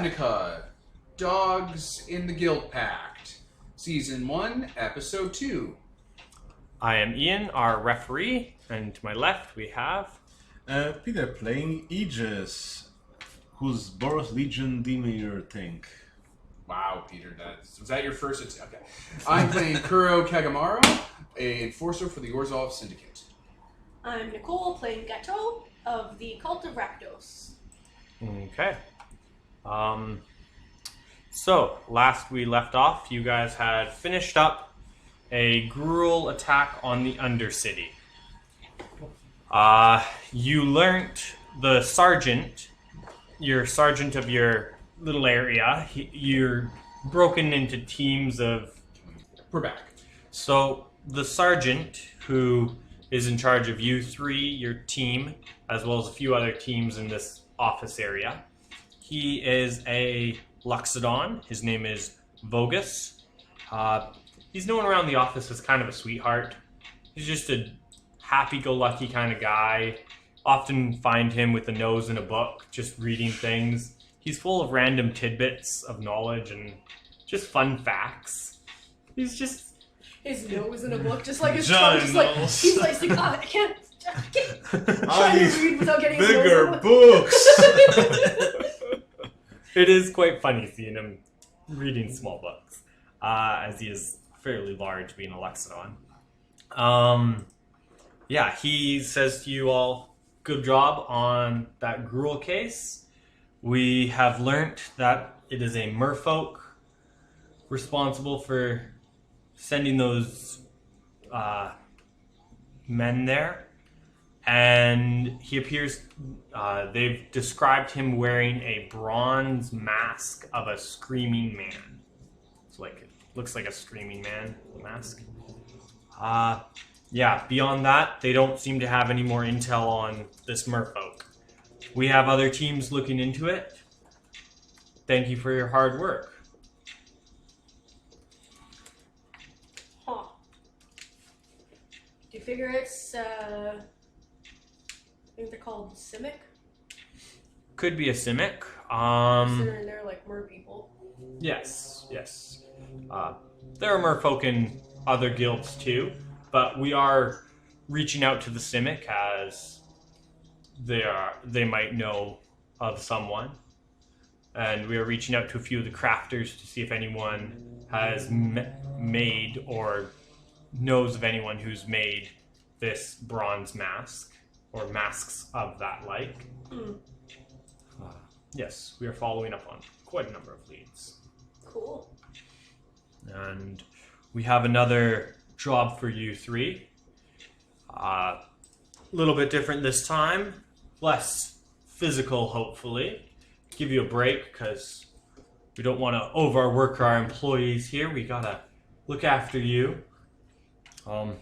Ravnica, Dogs in the Guild Pact, Season 1, Episode 2. I am Ian, our referee, and to my left we have... Peter playing Aegis, who's Boros Legion Demir tank. Wow, Peter, was that your first... Okay. I'm playing Kuro Kagamaru, a enforcer for the Orzhov Syndicate. I'm Nicole, playing Gato of the Cult of Rakdos. Okay. So, last we left off, you guys had finished up a gruel attack on the Undercity. You learnt the sergeant, your sergeant of your little area, you're broken into teams of... We're back. So, the sergeant, who is in charge of you three, your team, as well as a few other teams in this office area, he is a Luxodon. His name is Vogus. He's known around the office as kind of a sweetheart. He's just a happy-go-lucky kind of guy. Often find him with a nose in a book, just reading things. He's full of random tidbits of knowledge and just fun facts. He's just... His nose in a book, just like his John tongue, just like, knows. he's like, I can't trying to read without getting his nose in a Bigger book. books! It is quite funny seeing him reading small books, as he is fairly large, being a Luxodon. Yeah, he says to you all, good job on that gruel case. We have learnt that it is a merfolk responsible for sending those men there. And he appears, they've described him wearing a bronze mask of a screaming man. It's like, it looks like a screaming man mask. Yeah, beyond that, they don't seem to have any more intel on this merfolk. We have other teams looking into it. Thank you for your hard work. Huh. Do you figure it's, I think they're called Simic? Could be a Simic. Considering they're like mer people. Yes. There are merfolk in other guilds too, but we are reaching out to the Simic as they might know of someone. And we are reaching out to a few of the crafters to see if anyone has made or knows of anyone who's made this bronze mask or masks of that like. Yes, we are following up on quite a number of leads. Cool. And we have another job for you three. A little bit different this time. Less physical, hopefully. Give you a break, because we don't want to overwork our employees here. We gotta look after you. Aren't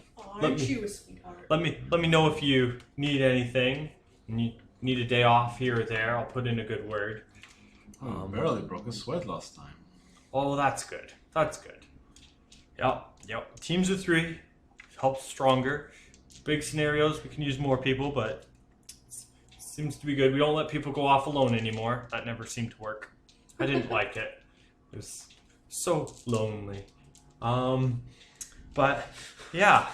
you a sweetheart? Let me know if you need anything. And you need a day off here or there. I'll put in a good word. Barely broke a sweat last time. Oh, that's good. That's good. Yep. Teams of three helps stronger. Big scenarios, we can use more people, but it seems to be good. We don't let people go off alone anymore. That never seemed to work. I didn't like it. It was so lonely. But yeah.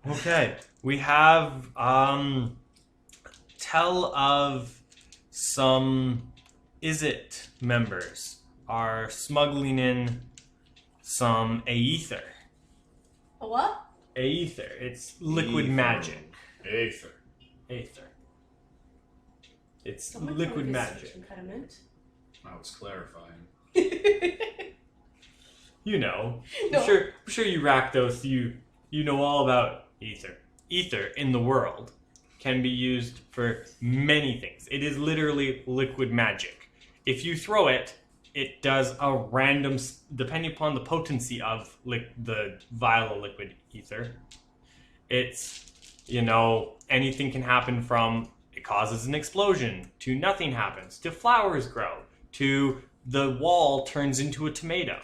Okay. We have tell of some illicit members are smuggling in some aether. A what? Aether. It's liquid Aether. magic. Aether. Aether. It's Don't make liquid fun of his magic. speech impediment. I was clarifying. You know. No. I'm sure you Rakdos, you know all about ether. Ether in the world can be used for many things. It is literally liquid magic. If you throw it, it does a random, depending upon the potency of the vial of liquid ether. It's, anything can happen from it causes an explosion, to nothing happens, to flowers grow, to the wall turns into a tomato,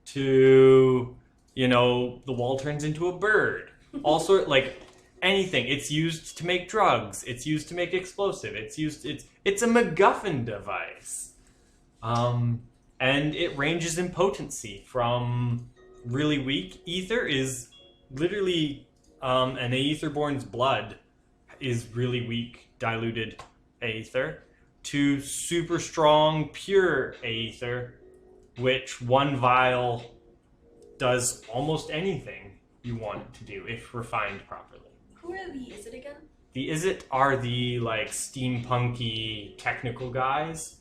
to, the wall turns into a bird. anything. It's used to make drugs. It's used to make explosive. It's a MacGuffin device. And it ranges in potency from really weak. Ether is literally an Aetherborn's blood is really weak diluted Aether to super strong pure Aether, which one vial does almost anything you want it to do if refined properly. Who are the Is it again? The Illicit are the like steampunky technical guys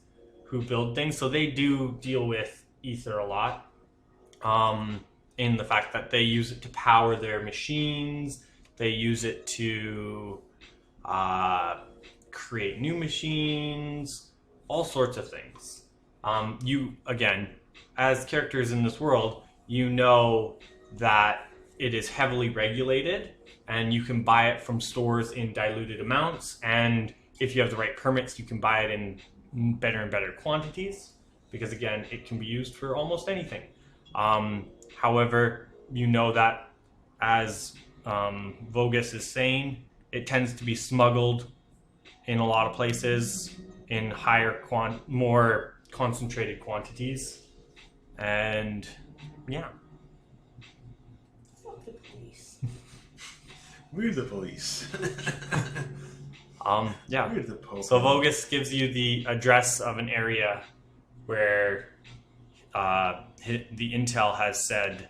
who build things, so they do deal with ether a lot. In the fact that they use it to power their machines, they use it to create new machines, all sorts of things. You again, as characters in this world, you know that it is heavily regulated, and you can buy it from stores in diluted amounts, and if you have the right permits, you can buy it in better and better quantities, because again, it can be used for almost anything. However, you know that, as Vogus is saying, it tends to be smuggled in a lot of places in more concentrated quantities, and yeah. Fuck the police. We're the police. Yeah. We're the Pope. So Vogus gives you the address of an area where the intel has said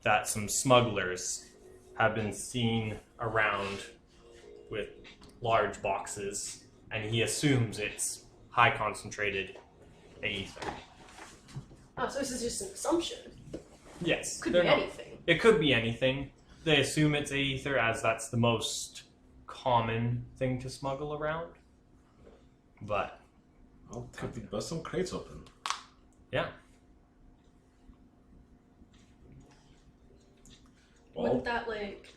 that some smugglers have been seen around with large boxes, and he assumes it's high concentrated Aether. Oh, so this is just an assumption. Yes. Could be anything. It could be anything. They assume it's Aether, as that's the most common thing to smuggle around. But I'll have to bust some crates open. yeah. Wouldn't that, like,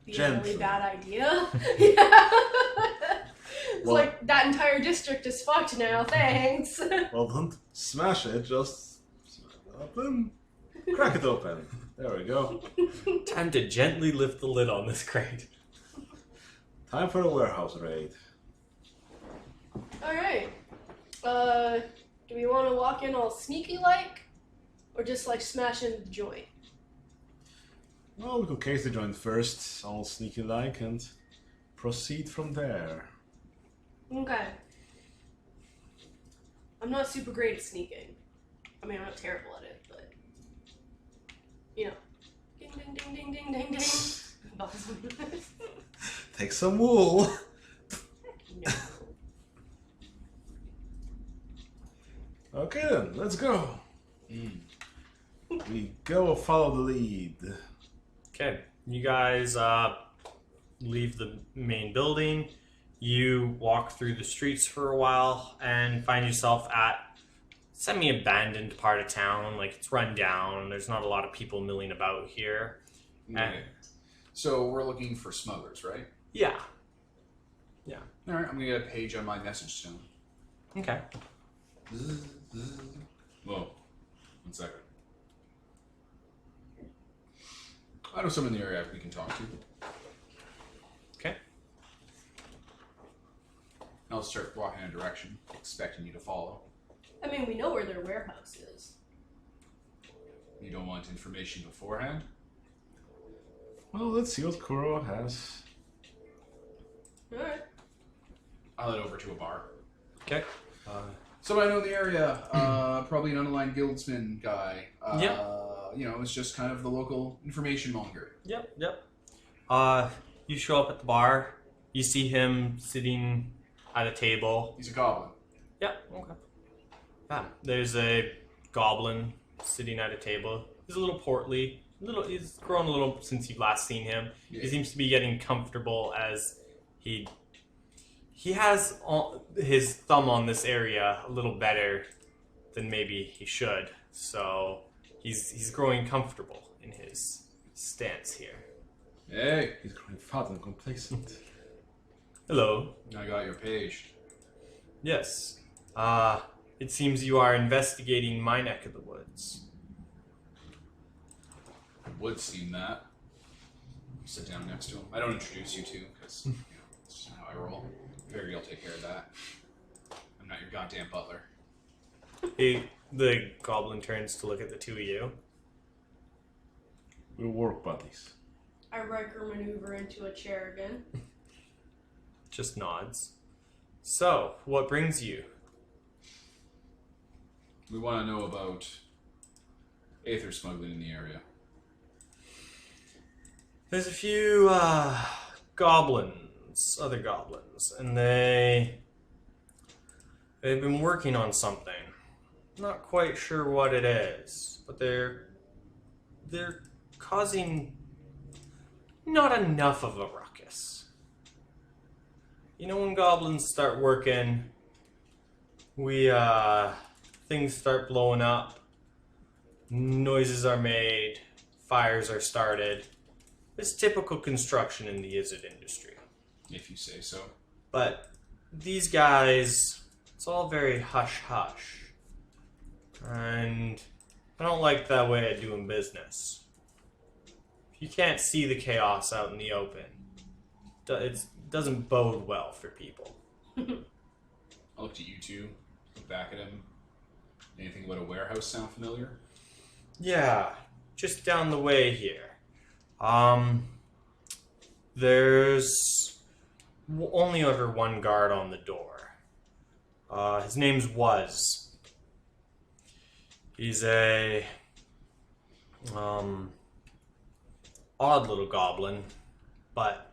be a Gently. really bad idea? Yeah. It's Well- like, that entire district is fucked now, thanks. Well, don't smash it, just smash it open. Crack it open. There we go. Time to gently lift the lid on this crate. Time for a warehouse raid. Alright. Do we want to walk in all sneaky-like? Or just, like, smash into the joint? Well, we could case the joint first, all sneaky-like, and proceed from there. Okay. I'm not super great at sneaking. I mean, I'm not terrible at it, but... You know. Ding, ding, ding, ding, ding, ding, ding. Awesome. Take some wool. No. Okay then, let's go. We go follow the lead. Okay, you guys leave the main building. You walk through the streets for a while and find yourself at semi-abandoned part of town. Like, it's run down. There's not a lot of people milling about here. Okay. So we're looking for smugglers, right? Yeah. All right, I'm gonna get a page on my message soon. Okay. Whoa, 1 second. I know someone in the area we can talk to. Okay. I'll start walking in a direction, expecting you to follow. I mean, we know where their warehouse is. You don't want information beforehand? Well, let's see what Kuro has. Alright. I'll head over to a bar. Okay. Someone I know in the area, probably an unaligned guildsman guy. You know, it's just kind of the local information monger. Yep. You show up at the bar. You see him sitting at a table. He's a goblin. Yep. Okay. Yeah. There's a goblin sitting at a table. He's a little portly. He's grown a little since you've last seen him. Yeah. He seems to be getting comfortable as he has his thumb on this area a little better than maybe he should. So he's growing comfortable in his stance here. Hey, He's growing fat and complacent. Hello. I got your page. Yes. It seems you are investigating my neck of the woods. Would seem that. sit down next to him. I don't introduce you two because it's just how I roll. I figure you'll take care of that. I'm not your goddamn butler. The goblin turns to look at the two of you. We're work buddies. I Riker maneuver into a chair again. Just nods. So, what brings you? We want to know about aether smuggling in the area. There's a few goblins, other goblins, and they've been working on something. Not quite sure what it is, but they're causing not enough of a ruckus. You know, when goblins start working, things start blowing up, noises are made, fires are started. It's typical construction in the illicit industry. If you say so. But these guys, it's all very hush-hush. And I don't like that way of doing business. If you can't see the chaos out in the open, it doesn't bode well for people. I looked at you two, look back at him. Anything about a warehouse sound familiar? Yeah, just down the way here. There's only ever one guard on the door. His name's Was. He's a odd little goblin, but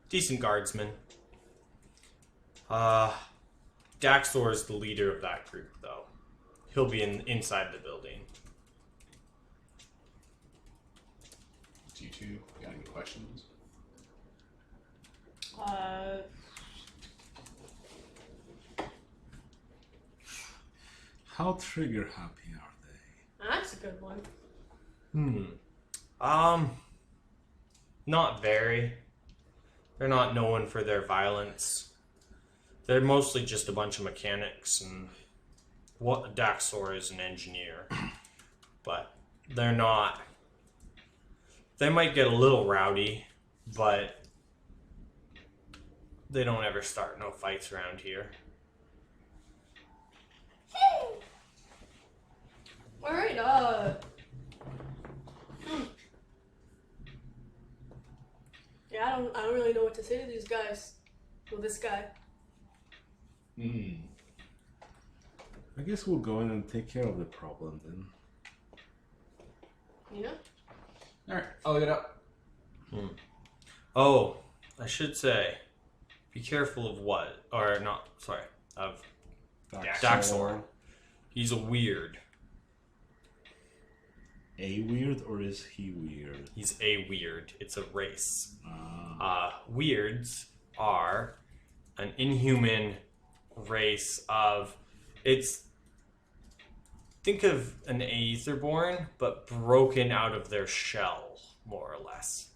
decent guardsman. Daxor's the leader of that group, though. He'll be inside the building. Do you two got any questions? How trigger happy are they? That's a good one. Not very. They're not known for their violence. They're mostly just a bunch of mechanics, and Daxor is an engineer. But they're not. They might get a little rowdy, but they don't ever start no fights around here. Alright, yeah, I don't really know what to say to these guys. Well, this guy. I guess we'll go in and take care of the problem then. Yeah? Alright, I'll look it up. Oh, I should say, be careful of of Daxor. He's a weird. A weird, or is he weird? He's a weird. It's a race. Weirds are an inhuman race of... Think of an Aetherborn, but broken out of their shell, more or less.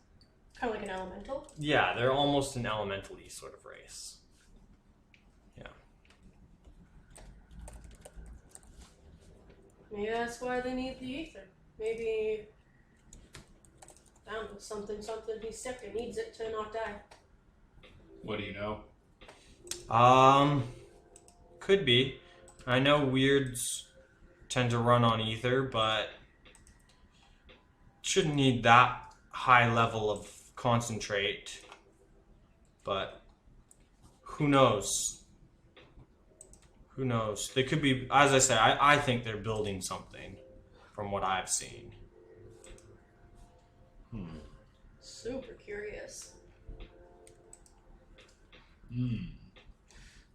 Kind of like an elemental? Yeah, they're almost an elemental-y sort of race. Yeah. Maybe that's why they need the ether. Maybe, I don't know, something, he's sick and needs it to not die. What do you know? Could be. I know weirds tend to run on ether, but shouldn't need that high level of concentrate. But who knows? Who knows? They could be, as I said, I think they're building something from what I've seen. Super curious.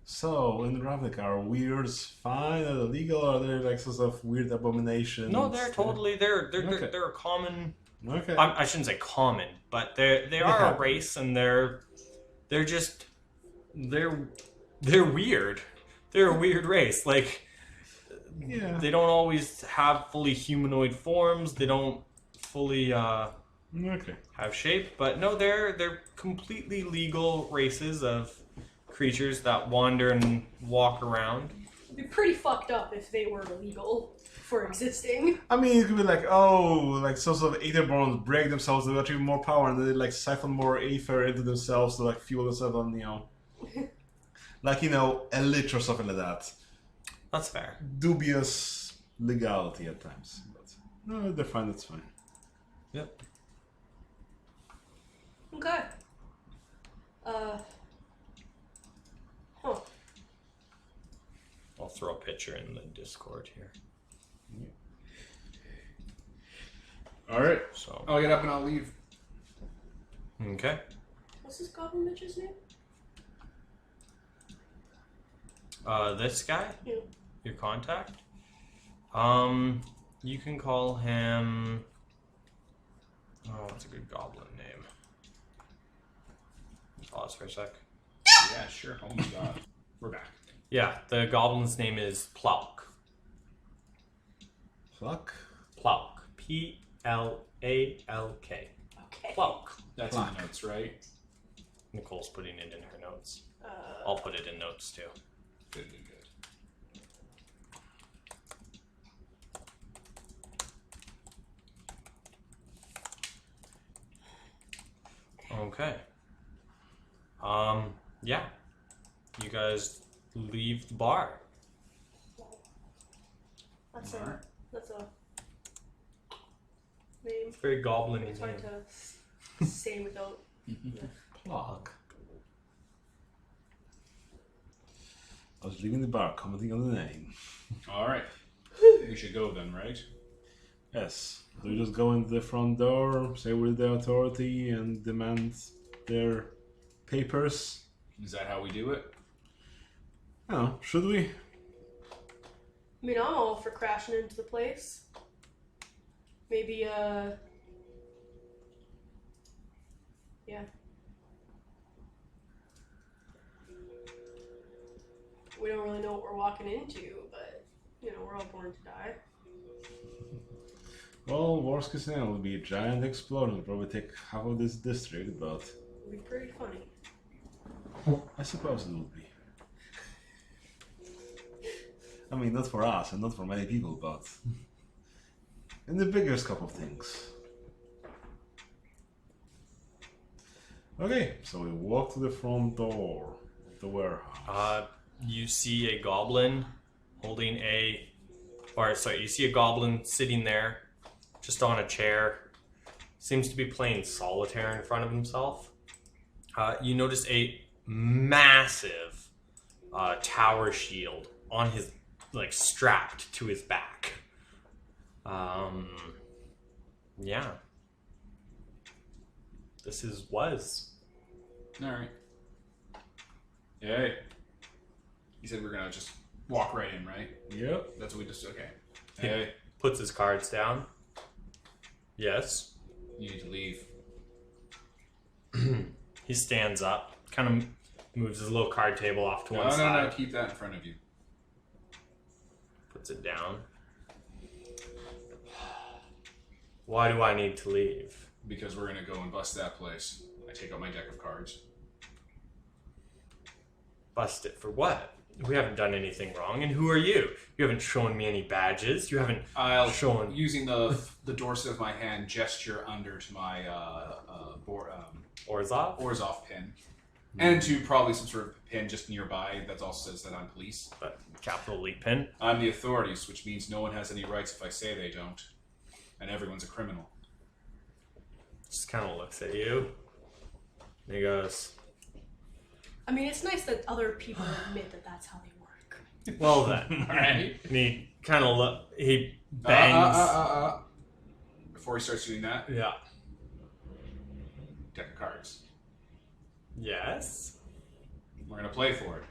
So, in Ravnica, are weirds fine and illegal, or are they like sorts of weird abominations? No, they're totally, they're Okay. a common, Okay. I shouldn't say common, but they are a race, and they're weird. They're a weird race. Like, Yeah. they don't always have fully humanoid forms. They don't fully Okay. have shape. But no, they're completely legal races of creatures that wander and walk around. It'd be pretty fucked up if they were illegal for existing. I mean, it could be like, oh, like some sort of aetherborns break themselves to achieve more power, and then they like siphon more aether into themselves to like fuel themselves on, like a lich or something like that. That's fair. Dubious legality at times, but no, they're fine. That's fine. Yep. Okay. Huh. I'll throw a picture in the Discord here. All right. So. I'll get up and I'll leave. Okay. What's this goblin bitch's name? This guy? Yeah. Your contact? You can call him... Oh, what's a good goblin name? Pause for a sec. Yeah, sure. Oh my god. We're back. Yeah, the goblin's name is Plauk. Fuck. Plauk. P-L-A-L-K. Okay. Plauk. That's in the notes, right? Nicole's putting it in her notes. Uh, I'll put it in notes too. Good, good, good. Okay. Yeah. You guys leave the bar. that's Alright. that's a name. It's very goblin-y It's hard name. to say without. Plug. I was leaving the bar, commenting on the name. All right. We should go then, right? Yes. Do we just go into the front door, say we're the authority, and demand their papers? Is that how we do it? I don't know. Should we? I mean, I'm all for crashing into the place. Maybe, yeah. We don't really know what we're walking into, but, we're all born to die. Well, worst case scenario would be a giant explosion. It'll probably take half of this district, but It'd be pretty funny. I suppose it would be. I mean, not for us and not for many people, but in the bigger scope of things. Okay, so we walk to the front door of the warehouse. You see a goblin holding you see a goblin sitting there just on a chair. Seems to be playing solitaire in front of himself. You notice a massive tower shield on his, strapped to his back. Yeah. This is Was. All right. Hey. You said we're gonna just walk right in, right? Yep. That's what we just. Okay. Hey, Puts his cards down. Yes. you need to leave. He stands up, kind of moves his little card table off to one No, side. keep that in front of you. Puts it down. Why do I need to leave? Because we're gonna go and bust that place. I take out my deck of cards. Bust it for what? We haven't done anything wrong, and who are you? You haven't shown me any badges. You haven't I'll shown... using the dorset of my hand gesture under to my Orzhov? Orzhov pin, and to probably some sort of pin just nearby that also says that I'm police. But capital leap pin. I'm the authorities, which means no one has any rights if I say they don't, and everyone's a criminal. Just kind of looks at you. And he goes, I mean, it's nice that other people admit that that's how they work. well then. Right? And he kind of he bangs. Before he starts doing that, Yeah. deck of cards. Yes. We're gonna play for it.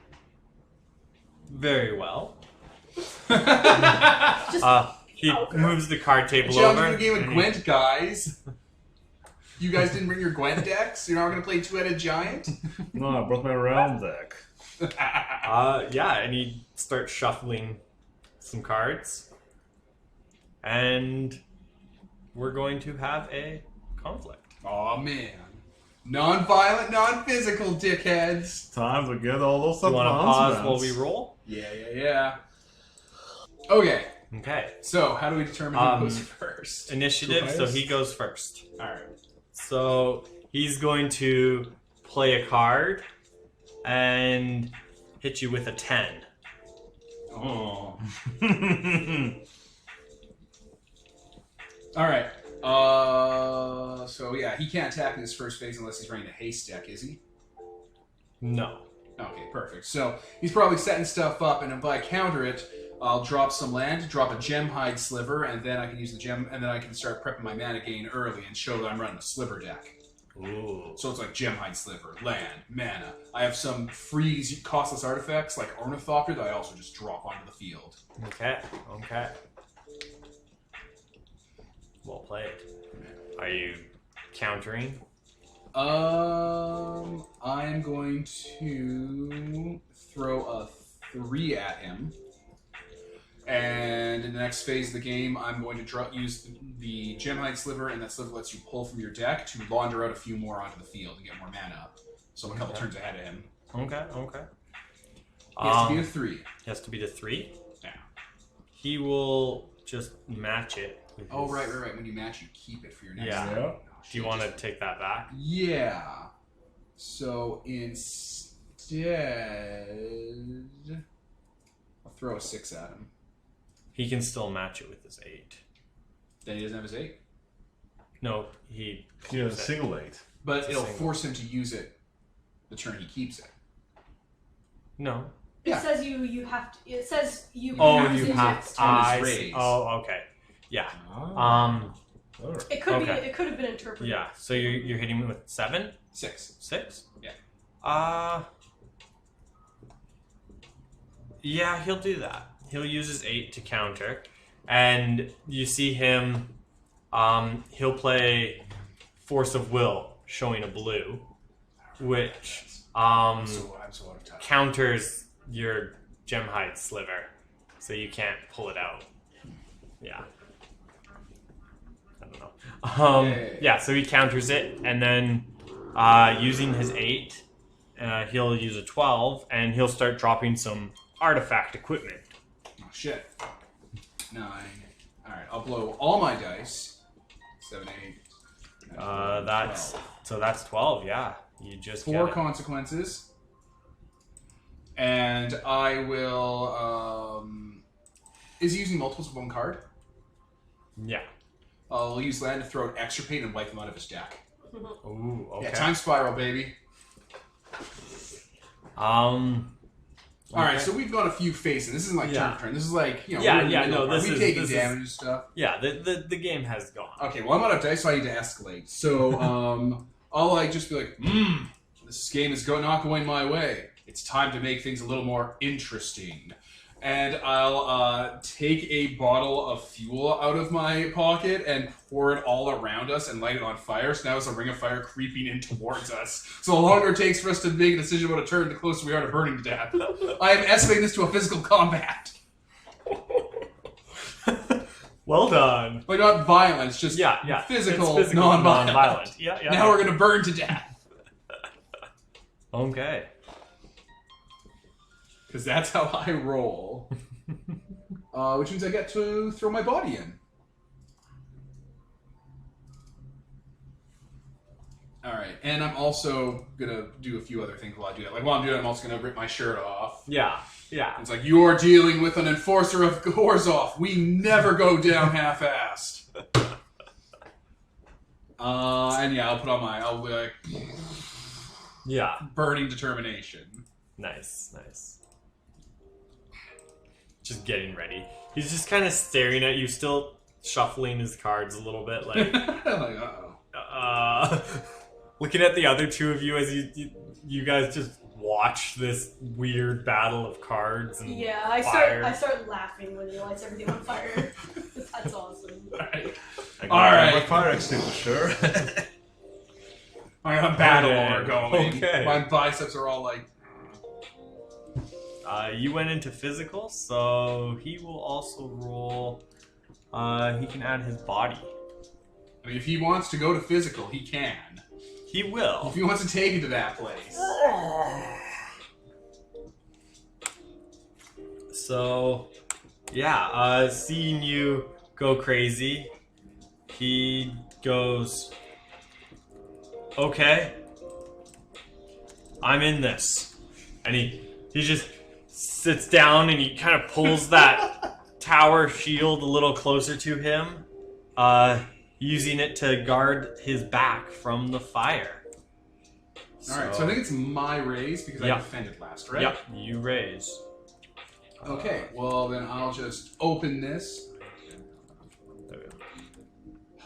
Very well. Just He Okay. moves the card table Challenging over. the game of and he- Gwent, guys. You guys didn't bring your Gwent decks? You're not gonna play two-headed giant? No, I brought my realm deck. Yeah, and he starts shuffling some cards. And we're going to have a conflict. Aw, man. Non-violent, non-physical, dickheads. Time to get all those Do you want to pause while we advancements. roll? Yeah. Okay. Okay. So, how do we determine who goes first? Initiative, so highest? he goes first. Alright. So he's going to play a card and hit you with a 10. Oh. Alright. So yeah, he can't attack in his first phase unless he's running a haste deck, is he? No. Okay, perfect. So he's probably setting stuff up, and if I counter it, I'll drop some land, drop a gem hide sliver, and then I can use the gem, and then I can start prepping my mana gain early and show that I'm running a sliver deck. Ooh. So it's like gem hide sliver, land, mana. I have some free costless artifacts like Ornithopter that I also just drop onto the field. Okay. Okay. Well played. Are you countering? I'm going to throw a 3 at him. And in the next phase of the game, I'm going to use the Gem Hide Sliver, and that sliver lets you pull from your deck to launder out a few more onto the field and get more mana up. So I'm a couple turns ahead of him. Okay, okay. He has to be a 3. He has to be the 3? Yeah. He will just match it. With Oh, his... right. When you match, you keep it for your next Yeah. turn. Yeah. Oh, Do you want to take that back? Yeah. So instead, I'll throw a 6 at him. He can still match it with his 8. Then he doesn't have his 8. No, he... He has a keeps it. single 8. But It's a it'll single. force him to use it the turn he keeps it. No. It Yeah. says you have to. It says you. Oh, use you it have... next on his I see. raise. Oh, okay. Yeah. Ah. Alright. It could Okay. be. It could have been interpreted. Yeah, so you're hitting me with 7? 6. 6? Yeah. Yeah, he'll do that. He'll use his 8 to counter. And you see him, he'll play Force of Will, showing a blue, which I'm so out of touch. counters your Gemhide Sliver, so you can't pull it out. Yeah. I don't know. Yeah, so he counters it, and then using his 8, he'll use a 12, and he'll start dropping some artifact equipment. Oh, shit. 9. Alright, I'll blow all my dice. 7, 8. 9, That's 12. so that's 12. Yeah, you just 4 get it. consequences. And I will. Is he using multiples of one card? Yeah. I'll use land to throw an extirpate and wipe him out of his deck. Ooh. Okay. Yeah, time spiral, baby. Alright, so we've got a few faces. This isn't like turn for turn. This is like, you know, Yeah, we're in the yeah, middle no, part. this We've is- taken this is- damage and stuff. Yeah, the game has gone. Okay, well, I'm out of dice, so I need to escalate. So, I'll like just be like, this game is not going my way. It's time to make things a little more interesting. And I'll take a bottle of fuel out of my pocket and pour it all around us and light it on fire. So now it's a ring of fire creeping in towards us. So the longer it takes for us to make a decision about a turn, the closer we are to burning to death. I am escalating this to a physical combat. Well done. Like, not violent, it's just Yeah. physical, It's physical, non-violent. non-violent. Yeah. Now we're going to burn to death. Okay. Because that's how I roll. Which means I get to throw my body in. Alright, and I'm also going to do a few other things while I do that. Like, while I'm doing it, I'm also going to rip my shirt off. Yeah. It's like, you're dealing with an enforcer of Orzhov. We never go down half-assed. And yeah, I'll be like, Yeah. burning determination. Nice. Just getting ready. He's just kind of staring at you, still shuffling his cards a little bit, like Like, uh-oh. looking at the other two of you as you guys just watch this weird battle of cards and Yeah, fire. I start laughing when he lights everything on fire. That's awesome. Alright. My Alright. fire extinguisher. I got a battle Okay. order going. Okay. My biceps are all like, You went into physical, so he will also roll. He can add his body. I mean, if he wants to go to physical, he can. He will. If he wants to take it to that place. So Yeah, seeing you go crazy, he goes, okay, I'm in this. And he just sits down and he kind of pulls that tower shield a little closer to him, using it to guard his back from the fire. Alright, so I think it's my raise because I defended last, right? Yep, you raise. Okay, well then I'll just open this. There we go.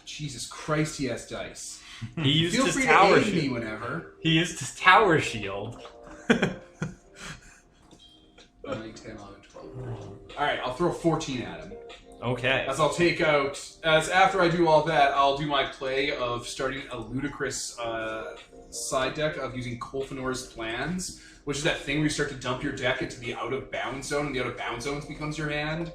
Jesus Christ, he has dice. He used Feel his free tower to aid me shield. whenever. He used his tower shield. 9, 10, 11, 12. Alright, I'll throw 14 at him. Okay. As I'll take out, as after I do all that, I'll do my play of starting a ludicrous side deck of using Kolfinor's plans, which is that thing where you start to dump your deck into the out-of-bounds zone, and the out-of-bounds zone becomes your hand.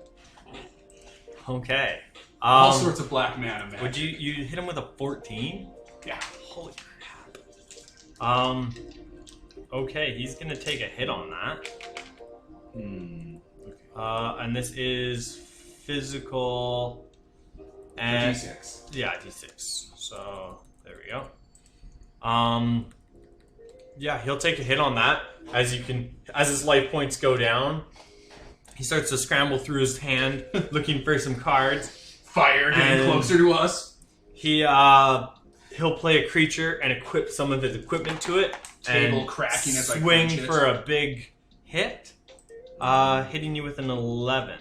Okay. All sorts of black mana, man. Would you hit him with a 14? Yeah. Holy crap. Okay, he's gonna take a hit on that. Okay. And this is physical and D6. yeah, D6. So there we go. Yeah, he'll take a hit on that. As his life points go down, he starts to scramble through his hand, looking for some cards. Fire getting closer to us. He'll play a creature and equip some of his equipment to it. Table and cracking as I swing crunch it. for a big hit, hitting you with an 11.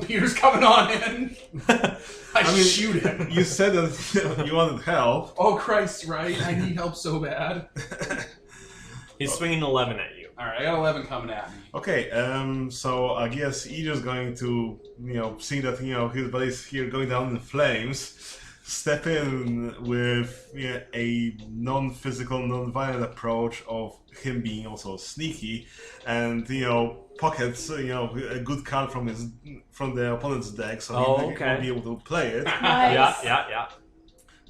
Peter's coming on in. I shoot him. You said that you wanted help. Oh Christ! Right? I need help so bad. He's swinging 11 at you. All right, I got 11 coming at me. Okay, so I guess Ijo's going to, seeing that, his body's here going down in flames, step in with a non-physical, non-violent approach of him being also sneaky, and, pockets, a good card from the opponent's deck, so he won't be able to play it. Nice. Yeah.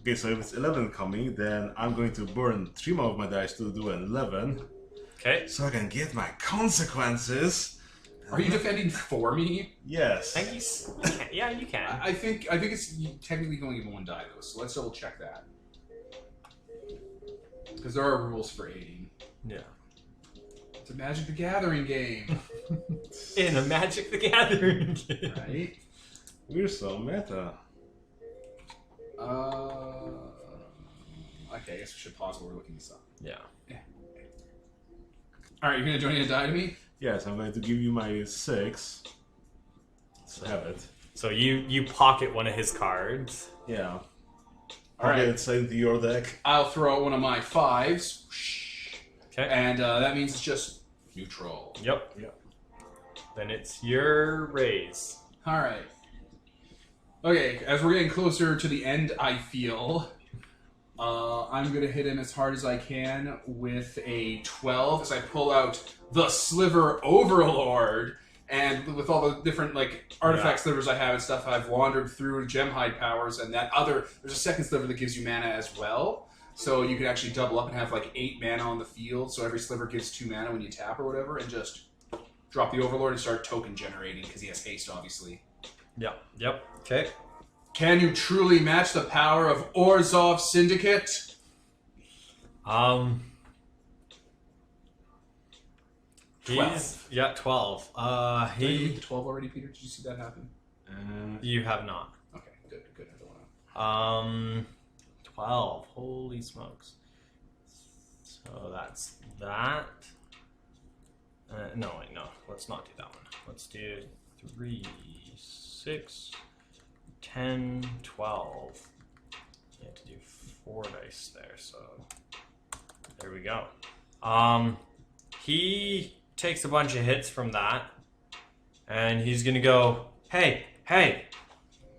Okay, so if it's 11 coming, then I'm going to burn 3 more of my dice to do an 11. Okay. So I can get my consequences. Are you defending for me? Yes. Yeah, you can. I think it's technically going to give one die though, so let's double check that. Because there are rules for aiding. Yeah. It's a Magic the Gathering game, In a Magic the Gathering game. right? We're so meta. Okay, I guess we should pause while we're looking this up. Yeah. All right, you're gonna join in a die to me. Yes, I'm going to give you my 6. Let's have it. So you pocket one of his cards. Yeah. All right. It's into your deck. I'll throw out one of my 5s. Okay. And that means it's just neutral. Yep. Then it's your raise. All right. Okay, as we're getting closer to the end, I feel I'm going to hit him as hard as I can with a 12 as I pull out the Sliver Overlord. And with all the different artifact slivers I have and stuff, I've wandered through Gemhide powers, and there's a second sliver that gives you mana as well. So you can actually double up and have 8 mana on the field. So every sliver gives 2 mana when you tap or whatever, and just drop the Overlord and start token generating because he has haste, obviously. Yep. Okay. Can you truly match the power of Orzhov Syndicate? He's 12. Did I read the 12 already, Peter? Did you see that happen? You have not. Okay, good. I don't want 12. Holy smokes. So that's that. No. Let's not do that one. Let's do 3, 6, 10, 12. You have to do 4 dice there, so there we go. He takes a bunch of hits from that, and he's gonna go, hey,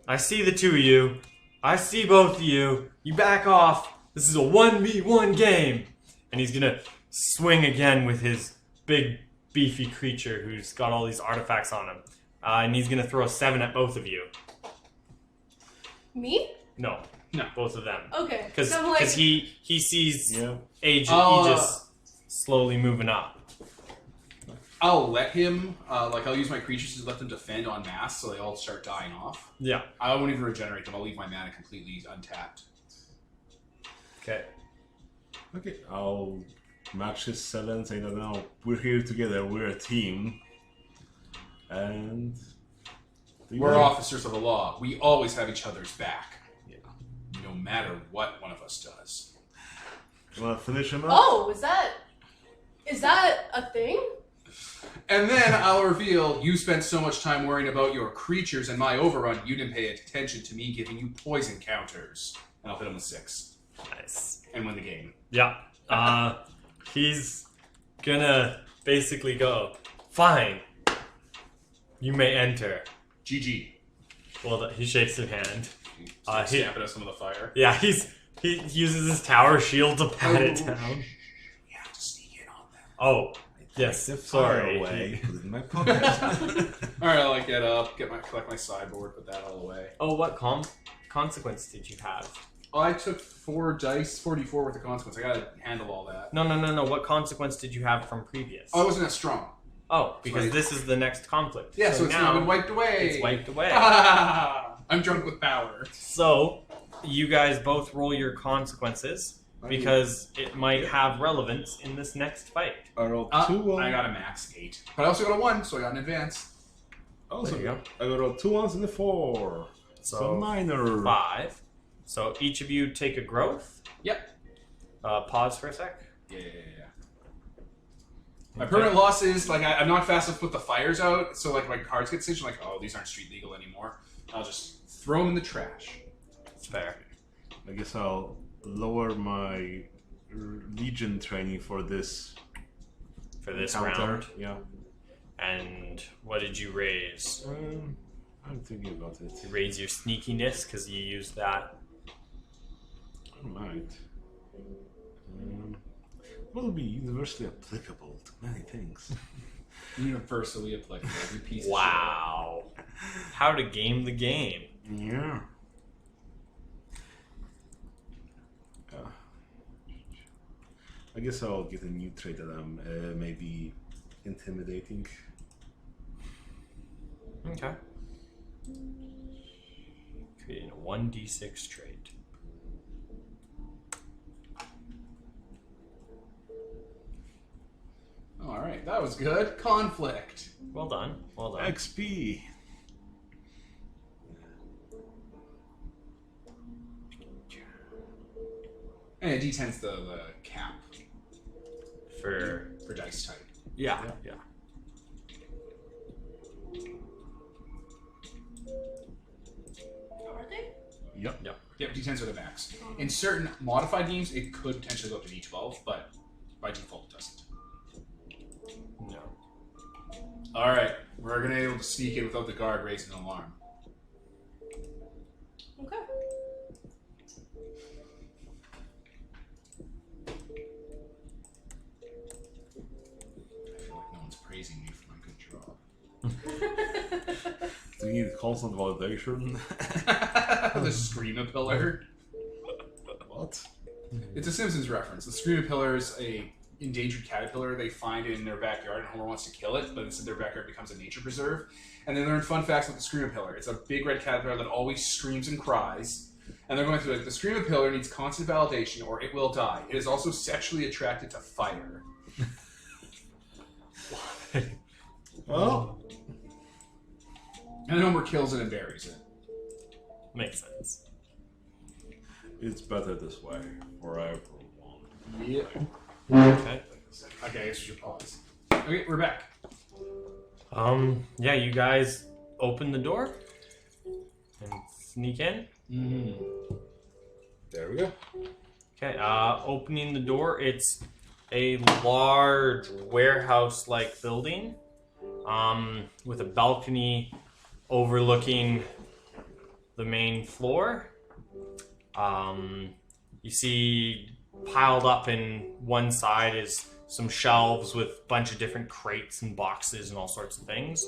I see the two of you. I see both of you. You back off. This is a 1v1 game. And he's gonna swing again with his big, beefy creature who's got all these artifacts on him. And he's gonna throw a 7 at both of you. Me? No, both of them. Okay. Because So I'm like, he sees Yeah. Aegis slowly moving up. I'll let him, I'll use my creatures to let them defend en masse so they all start dying off. Yeah. I won't even regenerate them. I'll leave my mana completely untapped. Okay. Okay, I'll match his cell and say that now we're here together, we're a team. And... We're officers of the law. We always have each other's back. Yeah. No matter what one of us does. You wanna finish him up? Oh, is that a thing? And then I'll reveal you spent so much time worrying about your creatures and my overrun, you didn't pay attention to me giving you poison counters. And I'll hit him with 6. Nice. And win the game. Yeah. He's gonna basically go, fine. You may enter. GG. Well, he shakes your hand. Snapping at some of the fire. Yeah, he uses his tower shield to pat it down. You have to sneak in on them. Oh, yes. The fire Sorry. away. Put it in my pocket. Alright, I'll get up, collect my sideboard, put that all away. Oh, what consequence did you have? Oh, I took 4 d4 worth of consequence. I gotta handle all that. No. What consequence did you have from previous? Oh, I wasn't that strong. Oh, because Right. this is the next conflict. Yeah, so it's now been wiped away. It's wiped away. I'm drunk with power. So, you guys both roll your consequences because it might have relevance in this next fight. I rolled 2 I got a max 8. But I also got a 1, so I got an advance. Also, There you I got 2 1s and a 4. So minor. 5. So each of you take a growth. Yep. Pause for a sec. Yeah. My permanent loss is, I'm not fast enough to put the fires out, so, my cards get singed. I'm like, oh, these aren't street legal anymore. I'll just throw them in the trash. It's fair. I guess I'll lower my Legion training for this. For this counter. round. Yeah. And what did you raise? I'm thinking about it. You raise your sneakiness because you used that. I might. Will be universally applicable to many things. Universally applicable. You piece of Wow. How to game the game. Yeah. I guess I'll get a new trait that I'm maybe intimidating. Okay. Creating a 1d6 trait. Alright, that was good. Conflict. Well done. Well done. XP. And a D10's the cap For dice type. yeah. Are they? Yep. Yep, D10s are the max. In certain modified games, it could potentially go up to D12, but by default it doesn't. No. Alright, we're gonna be able to sneak in without the guard raising an alarm. Okay. I feel like no one's praising me for my good job. Do you need constant validation? The Screama Pillar. What? It's a Simpsons reference. The Screama Pillar is a endangered caterpillar. They find it in their backyard, and Homer wants to kill it, but instead their backyard becomes a nature preserve. And they learn fun facts about the Screama Pillar. It's a big red caterpillar that always screams and cries. And they're going through the Screama Pillar needs constant validation, or it will die. It is also sexually attracted to fire. Well, And then Homer kills it and buries it. Makes sense. it's better this way for everyone. Yeah. Okay. Okay, I guess we should pause. Okay, we're back. Yeah, you guys open the door and sneak in. There we go. Okay, opening the door, it's a large warehouse-like building with a balcony overlooking the main floor. You see piled up in one side is some shelves with a bunch of different crates and boxes and all sorts of things.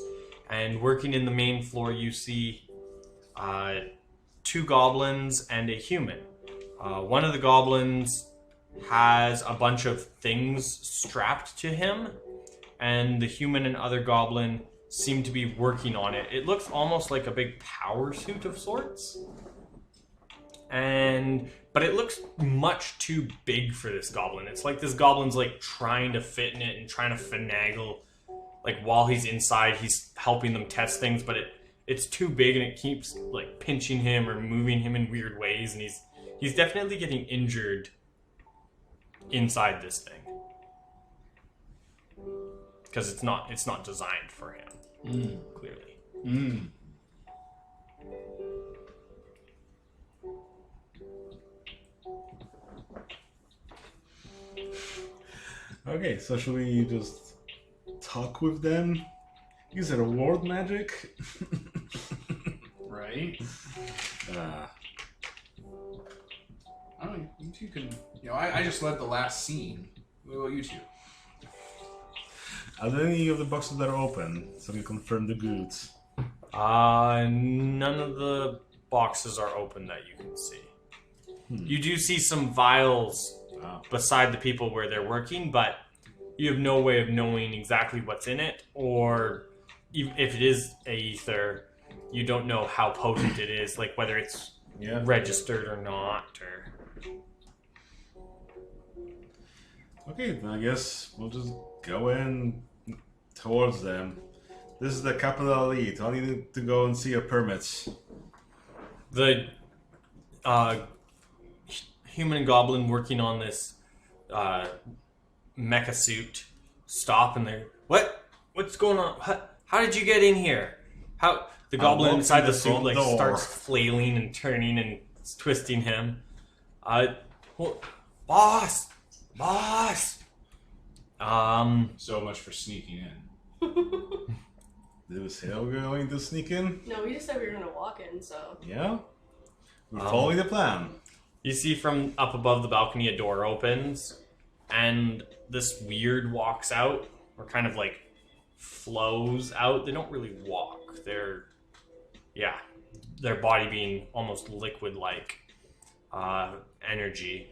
And working in the main floor, you see 2 goblins and a human. One of the goblins has a bunch of things strapped to him, and the human and other goblin seem to be working on it. It looks almost like a big power suit of sorts. But it looks much too big for this goblin. It's like this goblin's like trying to fit in it and trying to finagle. Like while he's inside, he's helping them test things, but it's too big and it keeps like pinching him or moving him in weird ways, and he's definitely getting injured inside this thing. Because it's not designed for him, clearly. Okay, so should we just talk with them? Use a reward magic? Right? I don't know, you two can... I just led the last scene. What about you two? Are there any of the boxes that are open, so we confirm the goods? None of the boxes are open that you can see. You do see some vials beside the people where they're working, but you have no way of knowing exactly what's in it, or if it is aether, you don't know how potent it is, like whether it's registered or not. Okay, then I guess we'll just go in towards them. This is the capital elite. I need to go and see your permits. The human and goblin working on this mecha suit stop and they're, what's going on? How did you get in here? How the goblin inside the suit like starts flailing and turning and twisting him. Boss. So much for sneaking in. Did we say we're going to sneak in? No, we just said we were gonna walk in, so. Yeah? We're following the plan. You see from up above the balcony a door opens and this weird walks out, or kind of like flows out. They don't really walk. Their body being almost liquid-like energy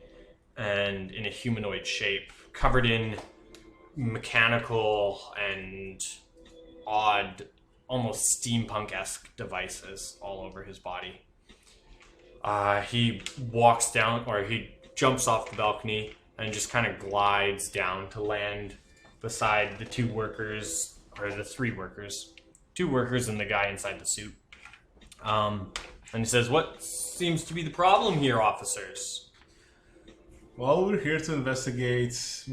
and in a humanoid shape, covered in mechanical and odd, almost steampunk-esque devices all over his body. He walks down, or he jumps off the balcony and just kind of glides down to land beside the two workers, or the three workers. Two workers and the guy inside the suit. And he says, "What seems to be the problem here, officers?" Well, we're here to investigate,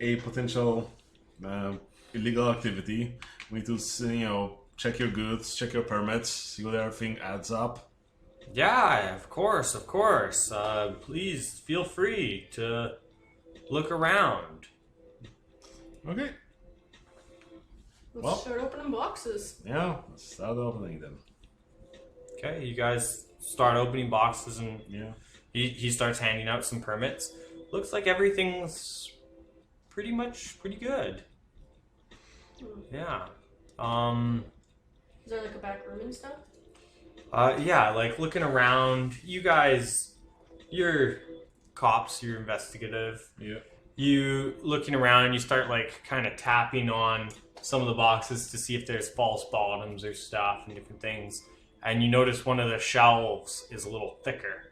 a potential illegal activity. We need to, check your goods, check your permits, see whether everything adds up. Yeah, of course. Please feel free to look around. Okay. Let's start opening boxes. Yeah, let's start opening them. Okay, you guys start opening boxes and he starts handing out some permits. Looks like everything's pretty good. Yeah. Is there like a back room and stuff? Like looking around, you guys, you're cops, you're investigative. Yeah. You looking around, you start like kind of tapping on some of the boxes to see if there's false bottoms or stuff and different things. And you notice one of the shelves is a little thicker.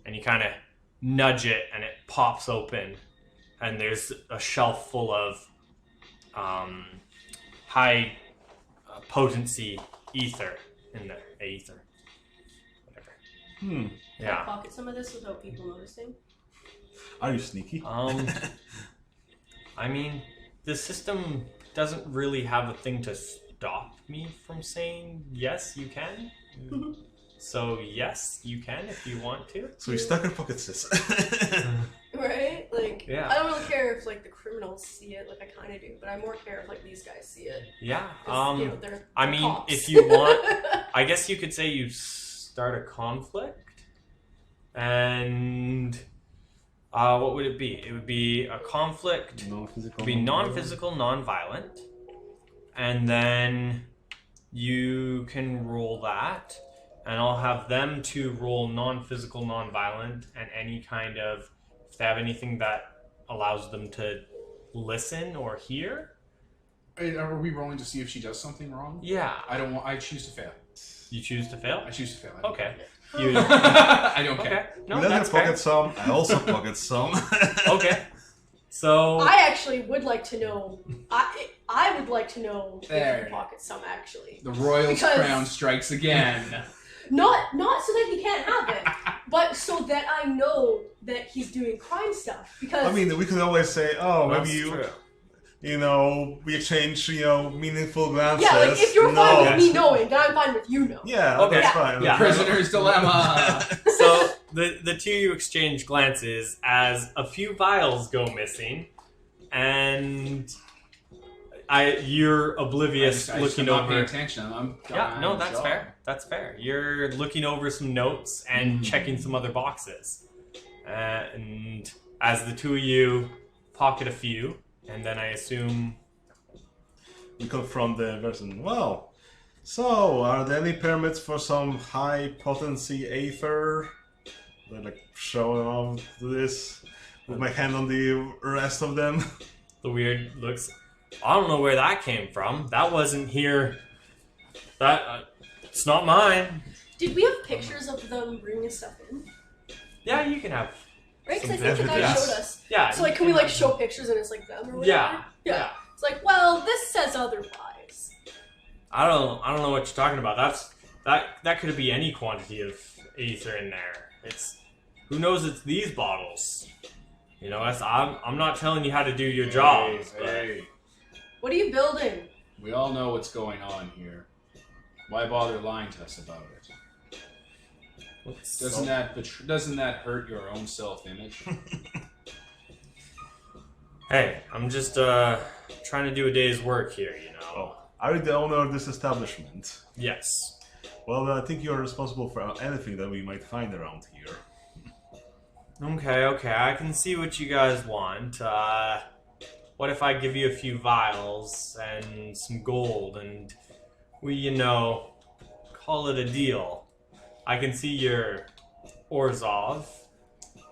And you kind of nudge it and it pops open. And there's a shelf full of high potency ether in there. Aether. Whatever. Can Yeah. I pocket some of this without people noticing? Are you sneaky? I mean, the system doesn't really have a thing to stop me from saying yes, you can. So yes, you can if you want to. So we stuck our pockets, sis. Right? Like, Yeah. I don't really care if like the criminals see it, like I kind of do, but I more care if like these guys see it. Yeah. 'Cause, they're I mean, cops. if you want, I guess you could say you start a conflict, and what would it be? It would be a conflict. Non-physical. It'd be non-physical, non-violent, and then you can roll that, and I'll have them to roll non-physical, non-violent, and any kind of, if they have anything that allows them to listen or hear, Are we rolling to see if she does something wrong? Yeah. I choose to fail. You choose to fail? I choose to fail. I don't Okay. care. You, I don't okay. care. No, Let her that's fair. pocket some. I also pocket some. Okay. So I actually would like to know. I would like to know if There. you can pocket some actually. The royal's Because- crown strikes again. Not so that he can't have it, but so that I know that he's doing crime stuff. Because I mean, we could always say, oh, that's maybe true. we exchange, meaningful glances. yeah, like if you're No. fine with me knowing, then I'm fine with you knowing. Yeah, Okay. that's fine. Yeah. Prisoner's dilemma. So the two of you exchange glances as a few vials go missing, and you're oblivious, I just looking am not paying over. attention. Yeah, no, I'm that's job. fair. That's fair. You're looking over some notes and checking some other boxes, and as the two of you pocket a few, and then I assume. We confront the person. Well, so are there any permits for some high potency aether? They're like showing off this with my hand on the rest of them. The weird looks. I don't know where that came from. That wasn't here. That it's not mine. Did we have pictures of them bringing stuff in? Yeah, you can have. Right? Because I Some think the guy evidence. showed us. Yeah. So like, can we like show pictures and it's like them or whatever? Yeah. Yeah. It's like, well, this says otherwise. I don't know what you're talking about. That could be any quantity of ether in there. It's who knows. It's these bottles. I'm not telling you how to do your job. Hey, What are you building? we all know what's going on here. Why bother lying to us about it? Doesn't that hurt your own self-image? Hey, I'm just trying to do a day's work here. Oh, are you the owner of this establishment? Yes. Well, I think you're responsible for anything that we might find around here. Okay. I can see what you guys want. What if I give you a few vials and some gold and we, call it a deal? I can see your Orzhov,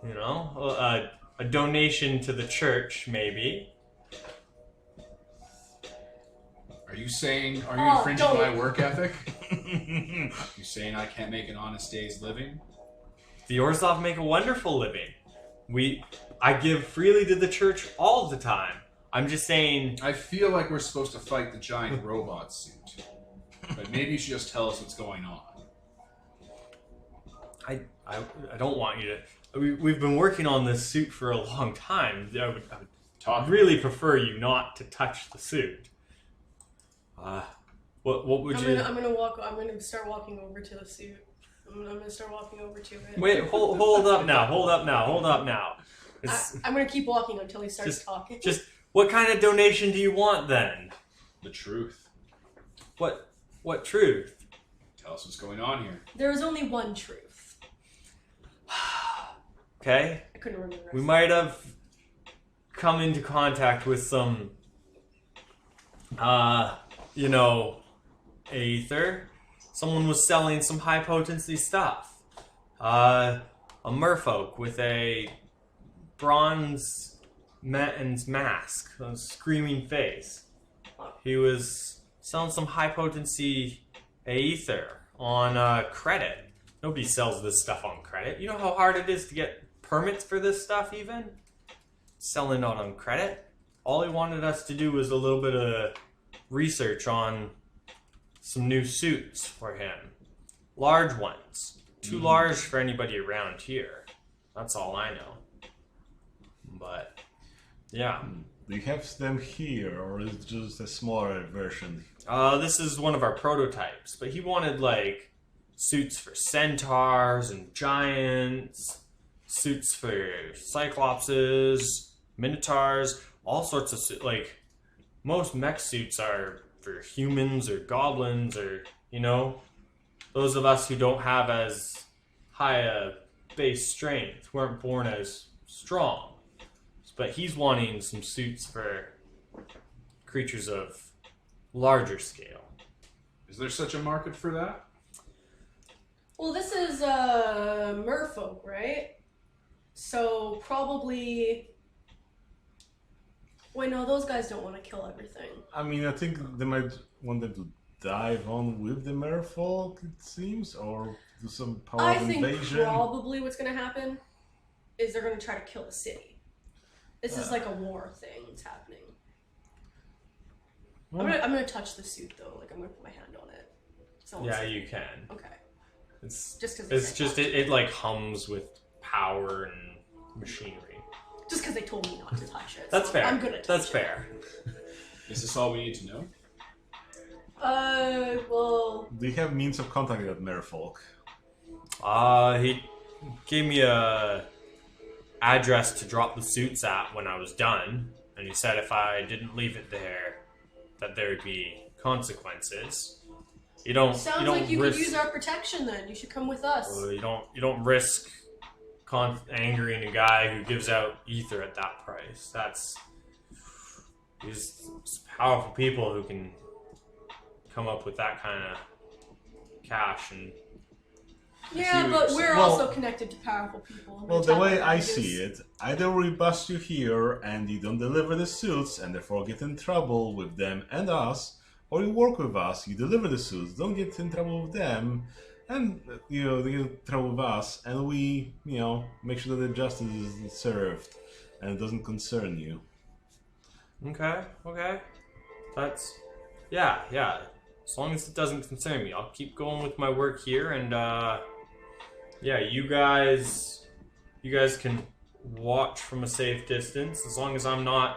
a donation to the church, maybe. Are you infringing don't. my work ethic? You saying I can't make an honest day's living? The Orzhov make a wonderful living. I give freely to the church all the time. I'm just saying. I feel like we're supposed to fight the giant robot suit. But maybe you should just tell us what's going on. I don't want you to. We've been working on this suit for a long time. I would really prefer you not to touch the suit. What would you? I'm gonna start walking over to the suit. I'm gonna start walking over to it. Wait, hold up now. I'm gonna keep walking until he starts talking. Just what kind of donation do you want then? The truth. What truth? Tell us what's going on here. There is only one truth. Okay. I couldn't remember. We might have come into contact with some, aether. Someone was selling some high potency stuff. A merfolk with a bronze mask, a screaming face. He was selling some high potency aether on credit. Nobody sells this stuff on credit. You know how hard it is to get permits for this stuff even? Selling out on credit. All he wanted us to do was a little bit of research on some new suits for him. Large ones. Too large for anybody around here. That's all I know. But, yeah. Do you have them here, or is it just a smaller version? This is one of our prototypes, but he wanted, suits for centaurs and giants, suits for cyclopses, minotaurs, all sorts of suits. Most mech suits are for humans or goblins or, those of us who don't have as high a base strength, weren't born as strong. But he's wanting some suits for creatures of larger scale. Is there such a market for that? Well, this is merfolk, right? So probably Wait, no, those guys don't want to kill everything. I mean, I think they might want them to dive on with the merfolk, it seems, or do some power I of think invasion. probably what's going to happen is they're going to try to kill the city. This is like a war thing that's happening. Well, I'm gonna touch the suit though. Like I'm gonna put my hand on it. So Yeah, you can. Okay. It's Just because it's just it like hums with power and machinery. Just because they told me not to touch it. That's so fair. I'm gonna touch That's it. fair. Is this all we need to know? Well, do you have means of contacting that merfolk? He gave me a address to drop the suits at when I was done, and he said if I didn't leave it there, that there would be consequences. You don't. sounds you don't like you risk, could use our protection then. You should come with us. You don't risk angering a guy who gives out ether at that price. These powerful people who can come up with that kind of cash and. Yeah, what but you're we're saying. also connected to powerful people. I'm Well, gonna the tap way on I Vegas. see it, either we bust you here and you don't deliver the suits and therefore get in trouble with them and us, or you work with us, you deliver the suits, don't get in trouble with them, and they get in trouble with us, and we, make sure that the justice is served and it doesn't concern you. Okay. That's yeah. As long as it doesn't concern me, I'll keep going with my work here, and you guys can watch from a safe distance as long as I'm not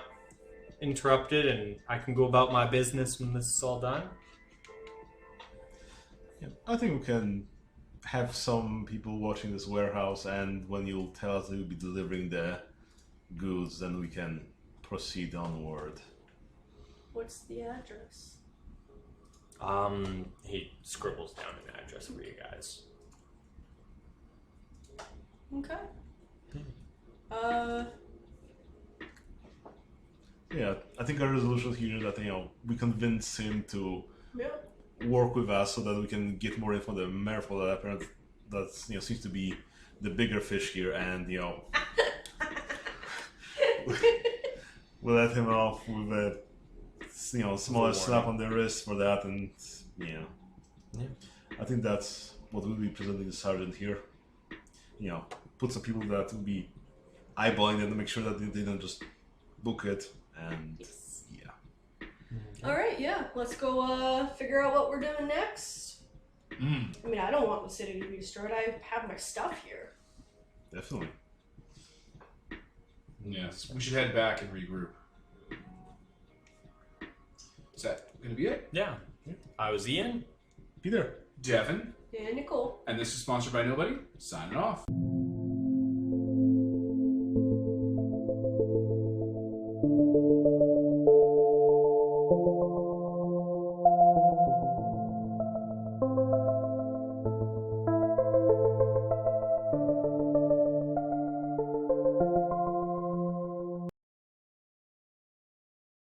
interrupted and I can go about my business when this is all done. Yeah, I think we can have some people watching this warehouse, and when you'll tell us that you'll be delivering the goods, then we can proceed onward. What's the address? He scribbles down an address for you guys. Okay. Yeah, I think our resolution here is that we convince him to Yeah. work with us so that we can get more info on the merfolk that apparently seems to be the bigger fish here, and we'll let him off with a smaller slap on the wrist for that, and I think that's what we'll be presenting the sergeant here. Put some people that will be eyeballing them to make sure that they don't just book it, and All right. Yeah. Let's go figure out what we're doing next. I mean, I don't want the city to be destroyed. I have my stuff here. definitely. Yes, we should head back and regroup. Is that going to be it? Yeah. I was Ian. Peter. Devin, Yeah, Nicole. and this is sponsored by Nobody. Signing off.